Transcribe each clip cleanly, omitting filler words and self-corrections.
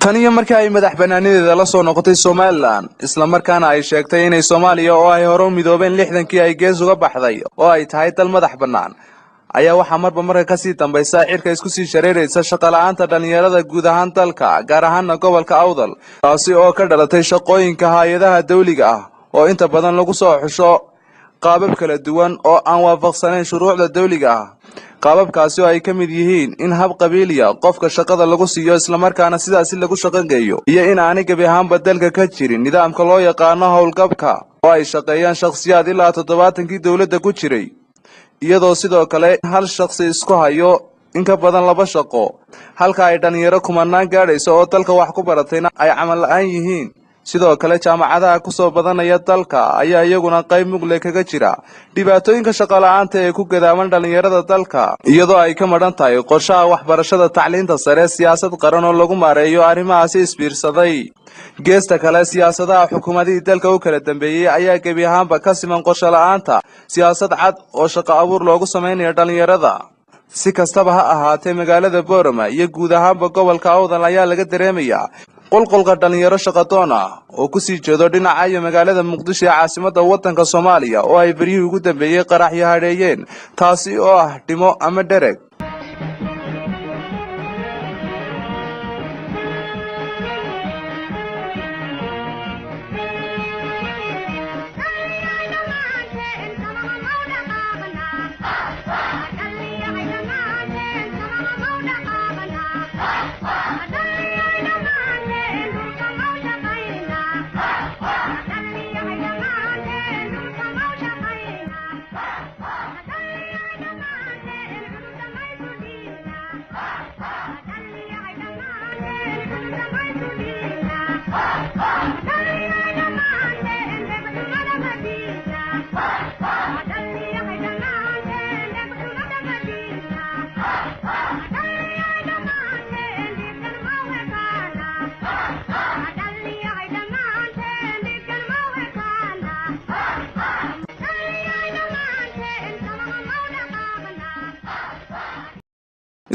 taniyo markii ay madax banaanideeda la soo noqotay Soomaaliland isla markaana ay sheegtay inay Soomaaliya oo ay hore u midoobeen 60kii ay gees uga baxday oo ay tahay dal madax banaan ayaa waxa marba ka sii dambaysa xirka isku sii shareeraysa shaqo la'aanta dhalinyarada guud ahaan dalka gaar ahaan gobolka Awdal taasi oo ka dhalatay shaqooyinka hay'adaha dawliga ah oo inta badan lagu soo xusho qaabab kala duwan oo aan waafaqsanayn shuruucda dawliga ah qaababkaasi oo ay ka mid yihiin in hab qabiiliya qofka shaqada lagu siiyo isla markaana sidaas lagu shaqeeyo iyo in aan gabi ahaan bedelka ka jirin nidaamka loo yaqaan howlgabka oo ay shaqeeyaan shakhsiyaad ilaa 70kii dawladda ku jiray iyadoo sidoo kale hal shakhsi isku hayo in ka badan 2 shaqo halka ay dhalinyaro kumanaan gaadhayso oo dalka wax ku baratayna ay camal la'aan yihiin sidoo kale jaamacadaha ku soo badanaya dalka ayaa iyaguna qayb mugle kaga jira dhibaatooyinka shaqo la'aanta ee ku gadaaman dhalinyarada dalka iyadoo ay ka maran tahay qorshaha waxbarashada tacliinta sare siyaasad qaran oo lagu maareeyo arrimahaasi isbiirsaday geesta kale siyaasadaha xukuumadii dalka u kala dambeeyay ayaa gabi ahaanba ka siman qorshe la'aanta siyaasad cad oo shaqo abuur loogu sameeyo dhalinyarada si kastaba ha ahaatee magaalada Boorama iyo guud ahaanba gobolka Awdal ayaa laga dareemayaa qolqolka dhalinyaro shaqadoon ah oo ku sii jeedo dhinaca magaalada Muqdisho ee caasimadda waddanka Soomaaliya oo ay barihii ugu dambeeyay qaraxyo hareeyeen taasi oo ah dhimo ama dhereg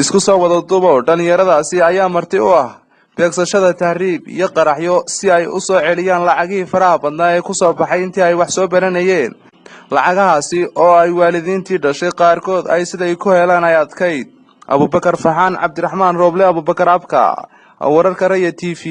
isku soo wada duubo dhalinyaradaasi ayaa marti u ah beegsashada tahriib iyo qaraxyo si ay u soo celiyaan lacagii faraha badnaa ee ku soo baxay intii ay wax soo baranayeen lacagahaasi oo ay waalidiintii dhashay qaarkood ay siday ku helaan ay adkayd Abubakar Faxaan Cabdiraxmaan Rooble Abubakar Abka wararka Raya TV